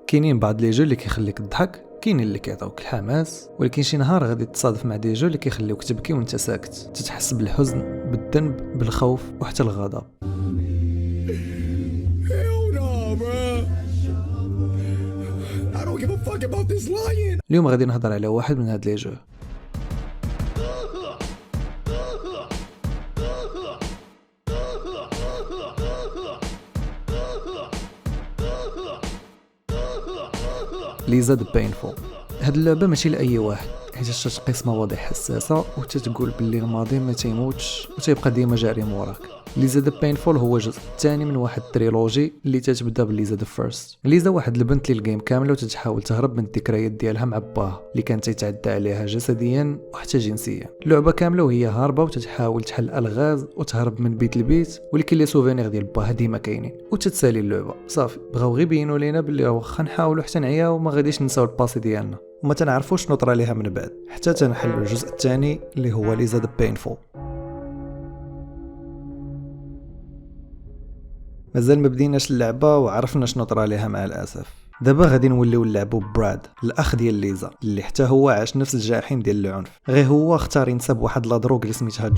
كاينين بعض لي جو اللي كيخليك تضحك، كاينين اللي كيعطيوك الحماس، ولكن شي نهار غادي تصادف مع دي جو اللي كيخليوك تبكي وانت ساكت، تتحس بالحزن، بالذنب، بالخوف وحتى الغضب. اليوم غادي نهضر على واحد من هاد لي جو. ليزا ذا بينفول. هاد اللعبه ماشي لاي واحد، حيت تتقيس مواضيع حساسه وتتقول باللي الماضي ما تيموتش وتيبقى ديما جاري موراك. ليزا ذا بينفول هو الجزء الثاني من واحد التريلوجي اللي تتبدا بليزا ذا فيرست. ليزا واحد البنت اللي الجيم كامله وتتحاول تهرب من الذكريات ديالها مع باها اللي كان تيتعدى عليها جسديا وحتى جنسيا. اللعبه كامله وهي هاربه وتتحاول تحل الغاز وتهرب من بيت لبيت، ولكن لي سوفينير ديال باها ديما كاينين وتتسالي اللعبه. صافي بغاو غير يبينوا لينا باللي واخا نحاولوا حتى نعياو وما غاديش نساو الباسي ديالنا وما تنعرفوش شنو طرا ليها من بعد حتى تنحلوا الجزء الثاني اللي هو ليزا ذا بينفول. مازال ما بديناش اللعبه وعرفنا شنو طرا ليها مع الاسف. دابا غادي نوليو نلعبوا براد الاخ ديال ليزا اللي حتى هو عاش نفس الجحيم ديال العنف، غير هو اختار ينسب واحد لا دروغ اللي سميتها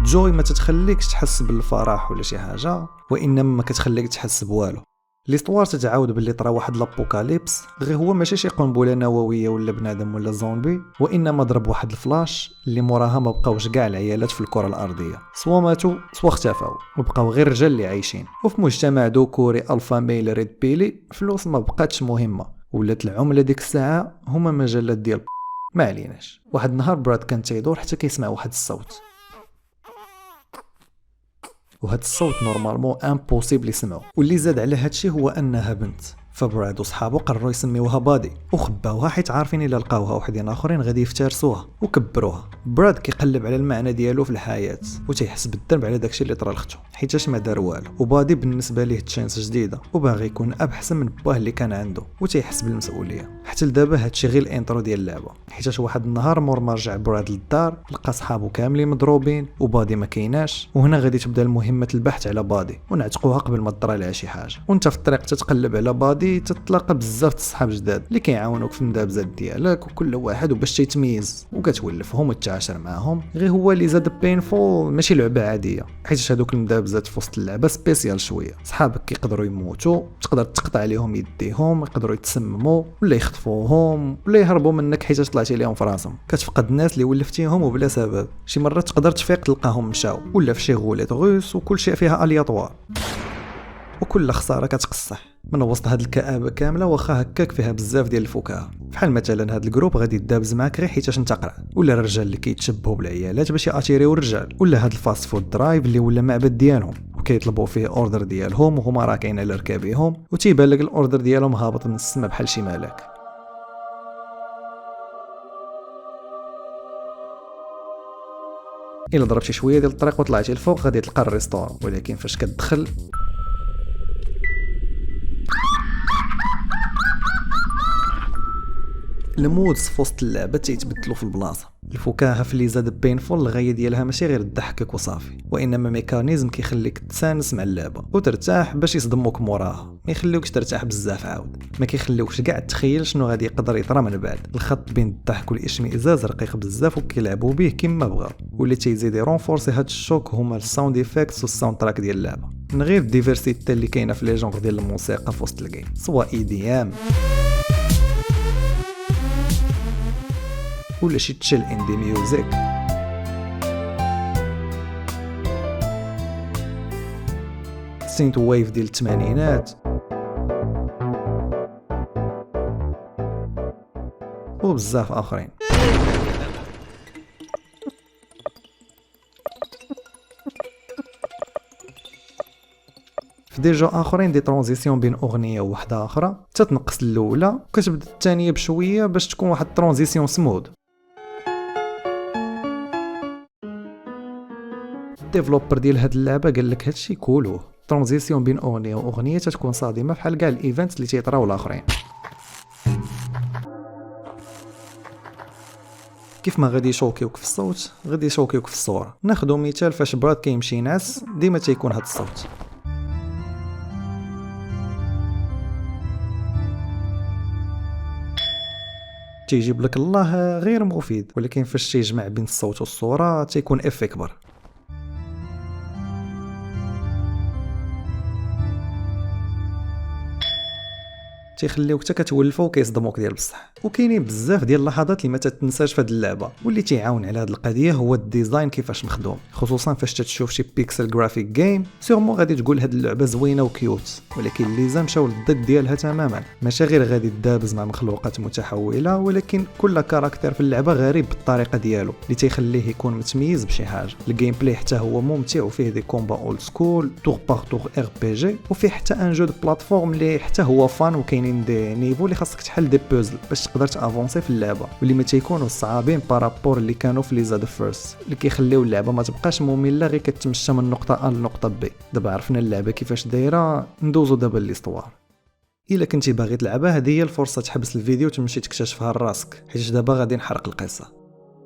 جوي ما تتخليكش تحس بالفرح ولا شي حاجه، وانما ما كتخليك تحس بوالو. ليستوار تتعاود باللي طرا واحد لابوكاليبس، غير هو ماشي شي قنبله نوويه ولا بنادم ولا زومبي، وانما ضرب واحد الفلاش اللي موراها ما بقاوش كاع العيالات في الكره الارضيه، سوا ماتوا سوا اختفاو وبقاو غير الرجال اللي عايشين. وفي مجتمع ذكوري الفا ميل ريد بيلي فلوس ما بقاتش مهمه، ولات العمله ديك الساعه هما مجلات ديال ما عليناش. واحد النهار براد كان تيدور حتى كيسمع واحد الصوت، وهذا الصوت نورمالمون امبوسيبل يسمعو، واللي زاد على هادشي هو انها بنت. فبراد وصحابو قرروا يسميوها بادي وخباوها حيت عارفين الا لقاوها وحدين اخرين غادي يفترسوها وكبروها. براد كيقلب على المعنى ديالو في الحياه وتيحس بالذنب على داكشي اللي طرا لختو حيتاش ما دار والو، وبادي بالنسبه ليه تشانس جديده وباغي يكون اب احسن من باه اللي كان عنده وتيحس بالمسؤوليه. حتى لدابا هادشي غير الانترو ديال اللعبه، حيتاش واحد النهار مور ما رجع براد للدار لقى صحابو كاملين مضروبين وبادي ما كايناش، وهنا غادي تبدا المهمه البحث على بادي ونعتقوها قبل ما تطرى لها شي حاجه. وانت في الطريق تتقلب على بادي تتلاقى بزاف د الصحاب جداد اللي كيعاونوك في المدابزات ديالك، وكل واحد وباش تيتميز وكتولفهم وتعاشر معاهم. غير هو اللي زاد بينفول ماشي لعبه عاديه، حيت هذوك المدابزات في وسط اللعبه سبيسيال شويه. صحابك كيقدروا يموتوا، تقدر تقطع عليهم يديهم، يقدروا يتسمموا ولا يخطفوهم ولا يهربوا منك حيت طلعتي ليهم في راسهم. كتفقد الناس اللي ولفتيهم وبلا سبب، شي مرات تقدر تفيق تلقاهم مشاو ولا في شي غولات غوس، وكل شيء فيها الياطوار وكل خساره كتقصح من وسط هاد الكآبه كامله. واخا هكاك فيها بزاف ديال الفكاهه، بحال مثلا هاد الجروب غادي يدابز معاك غير حيتاش انت قرع، ولا الرجال اللي كيتشبهوا بالعيالات باش ياتيريو الرجال، ولا هاد الفاست فود درايف اللي ولا معبد ديالهم وكيطلبوا فيه اوردر ديالهم وهما راكعين على ركابيهم وتيبان لك الاوردر ديالهم هابط من السما بحال شي ملاك. الا ضربتي شويه ديال الطريق وطلعتي الفوق غادي تلقى الريستورون، ولكن فاش كتدخل المودز في وسط اللعبه تيتبدلوا في البلاصه. الفكاهه في ليزا ذا بينفول الغايه ديالها ماشي غير تضحكك وصافي، وانما ميكانيزم كيخليك تسانس مع اللعبه وترتاح باش يصدموك موراها، ما يخليوكش ترتاح بزاف عاود، ما كيخليوكش كاع تخيل شنو غادي يقدر يطرى من بعد. الخط بين الضحك والاشمئزاز رقيق بزاف وكيلعبوا به كما بغاو، واللي تيزيد يرونفورسي هاد الشوك هما الساوند ايفيكتس والساوند تراك ديال اللعبه، من غير الديفيرسيتي اللي كاينه في لي جونغ ديال الموسيقى في وسط الجيم، سواء اي دي ام ولا شي تشيل اندي ميوزيك. سينت ويف ديال الثمانينات وبزاف اخرين. في ديجا اخرين دي ترانزيسيون بين اغنيه وواحده اخرى تتنقص الاولى وكتبدا الثانيه بشويه باش تكون واحد ترانزيسيون سمود. الديفلوبر ديال هاد اللعبه قال لك هادشي كولو، ترانزيسيون بين اغنيه واغنيه تتكون صادمه بحال كاع الايفنتس اللي تيطراو الاخرين. كيف ما غادي يشوكيوك في الصوت غادي يشوكيوك في الصوره. ناخذ مثال فاش براد كيمشي ينعس ديما تيكون هاد الصوت. تيجيب لك الله غير مفيد، ولكن فاش تيجمع بين الصوت والصوره تيكون افي كبر. تيخليوك حتى كتولفو وكيصدموك ديال بصح. وكاينين بزاف ديال اللحظات اللي ما تتنساش في هذه اللعبه، واللي تيعاون على هذه القضيه هو الديزاين كيفاش مخدوم، خصوصا فاش تتشوف شي بيكسل جرافيك جيم سيغمون غادي تقول هذه اللعبه زوينه وكيوت، ولكن الليزا مشاو للضد ديالها تماما. ماشي غير غادي تدابز مع مخلوقات متحوله، ولكن كل كاركتر في اللعبه غريب بالطريقه ديالو اللي تيخليه يكون متميز بشي حاجه. الجيم بلاي حتى هو ممتع وفيه دي كومبا اولد سكول تور باغ تور ار بي جي، وفيه حتى ان جو دو بلاتفورم اللي حتى هو فان، وكاينين دي نيفو اللي خاصك تحل دي بوزل باش تقدر تافونسي في اللعبه، واللي ما تيكونوا صعابين بارابور اللي كانوا في ليزا دو فيرست، اللي كيخليو اللعبه ما تبقاش ممله غير كتمشى من نقطه ا لنقطه بي. دابا عرفنا اللعبه كيفاش دايره، ندوزو دابا ليستوار. الا كنتي باغي تلعبها هذه هي الفرصه تحبس الفيديو وتمشي تكتشفها لراسك، حيت دابا غادي نحرق القصه.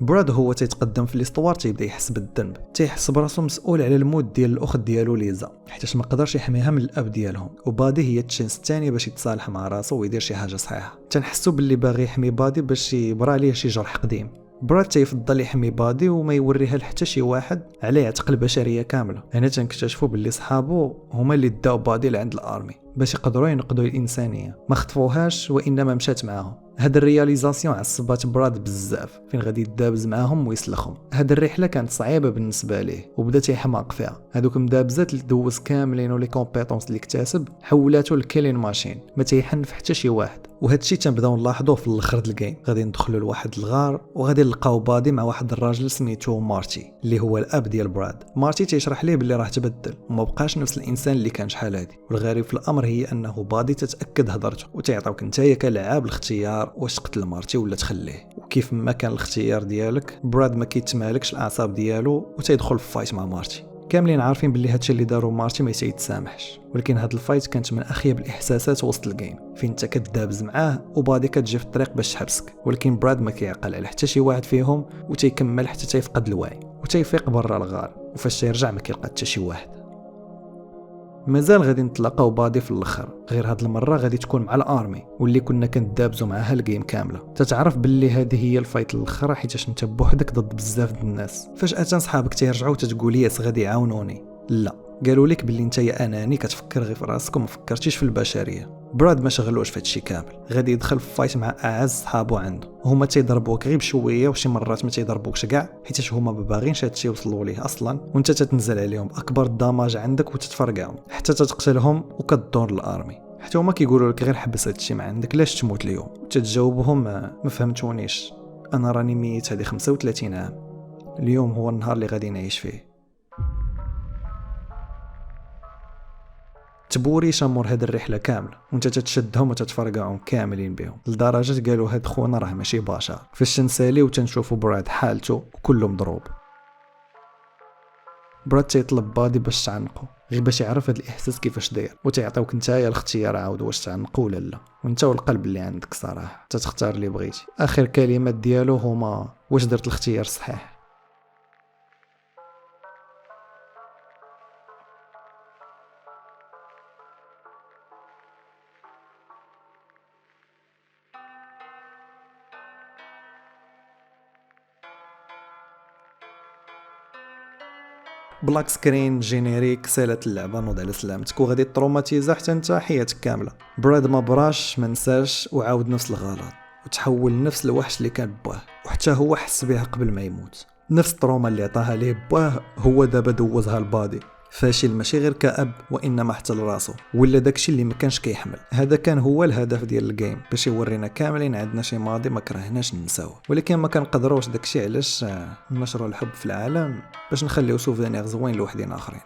براد هو تيتقدم في ليستوار تيبدا يحس بالذنب، تيحس براسو مسؤول على الموت ديال الاخت ديالو ليزا، حيتاش ما قدرش يحميها من الاب ديالهم، وبادي هي التشانس الثانيه باش يتصالح مع راسو ويدير شي حاجه صحيحه. تنحسوا باللي باغي يحمي بادي باش يبرى عليه شي جرح قديم. براد تيفضل يحمي بادي وما يوريها لحتى شي واحد على يعتق البشريه كامله. هنا تنكتشفوا باللي صحابو هما اللي داو بادي لعند الارمي باش يقدروا ينقذوا الانسانيه، ما خطفوهاش وانما مشات معاهم. هاد الرياليزاسيون عصبات براد بزاف، فين غادي يدابز معاهم ويسلخهم. هاد الرحله كانت صعيبه بالنسبه ليه وبدا تيحماق فيها. هادوك مدابزات اللي دوز كاملين ولي كومبيتونس اللي اكتسب حولاتو لكيلين ماشين، ما تيحنف حتى شي واحد. وهاد الشيء تنبداو نلاحظوه في الاخر د الجيم. غادي ندخلوا لواحد الغار وغادي نلقاو بادي مع واحد الراجل سميتو مارتي اللي هو الاب ديال براد. مارتي تيشرح ليه باللي راه تبدل وما بقاش نفس الانسان اللي كان شحال هادي، والغريب في الامر هي انه بادي تتاكد هضرته، وتعطيوك نتايا كلاعب الاختيار واش تقتل مارتي ولا تخليه. وكيف ما كان الاختيار ديالك، براد ما كيتمالكش الاعصاب ديالو وتيدخل في فايت مع مارتي. كاملين عارفين باللي هادشي اللي دارو مارتي ما يتسامحش، ولكن هاد الفايت كانت من اخيب الاحساسات وسط الجيم، فين انت كدابز معاه وبادي كتجي في الطريق باش تحبسك، ولكن براد ما كيعقل على حتى شي واحد فيهم وتيكمل حتى تيفقد الوعي وتيفيق برا الغار، وفاش تيرجع ما كيلقى حتى شي واحد. مازال غادي نتلاقاو بادي في الاخر، غير هاد المره غادي تكون مع الارمي واللي كنا كندابزو معاها الجيم كامله. تتعرف باللي هذه هي الفايت الاخرى حيتاش انت بوحدك ضد بزاف د الناس. فجاه صحابك تيرجعوا تتقول ياس غادي يعاونوني، لا قالوا لك باللي انت يا اناني كتفكر غير في راسك وما فكرتيش في البشريه. براد ما شغلوش في هادشي كامل، غادي يدخل في فايت مع اعز صحابو عنده، هما تيضربوك غير بشويه وشي مرات ما تيضربوكش كاع حيتاش هما ما باغينش هادشي يوصلوا ليه اصلا، وانت تتنزل عليهم اكبر داماج عندك وتتفرقعهم حتى تقتلهم وكدور الارمي. حتى هما كيقولوا لك غير حبس هادشي ما عندك، لاش تموت اليوم؟ وتتجاوبهم ما فهمتونيش، انا راني ميت هذه 35 عام، اليوم هو النهار اللي غادي نعيش فيه. تبوري شامور هاد الرحله كامله وانت تتشدهم وتتفرقعهم كاملين بهم، لدرجه قالوا هاد خونا راه ماشي بشر. فاش تنسالي وتنشوفوا براد حالته وكله مضروب. براد تيطلب بادي باش تعنقو غير باش يعرف هاد الاحساس كيفاش داير، وتيعطيوك نتايا الاختيار عاود واش تعنقو ولا لا، وانت والقلب اللي عندك صراحه تتختار اللي بغيتي. اخر كلمات ديالو هما واش درت الاختيار صحيح. بلاك سكرين جينيريك سالت اللعبه، نوض على سلامتك وغادي تروماتيزا حتى انت حياتك كامله. براد ما براش ما نساش وعاود نفس الغلط وتحول لنفس الوحش اللي كان باه، وحتى هو حس بها قبل ما يموت. نفس التروما اللي عطاها ليه باه هو دابا دوزها لبادي. فاشل ماشي غير كأب وانما حتى لراسو، ولا داكشي اللي ما كانش كيحمل. هذا كان هو الهدف ديال الجيم، باش يورينا كاملين عندنا شي ماضي ما كرهناش ننساوه، ولكن ما كنقدروش داكشي علاش نشروا الحب في العالم باش نخليو سوفينير زوين لوحدين اخرين.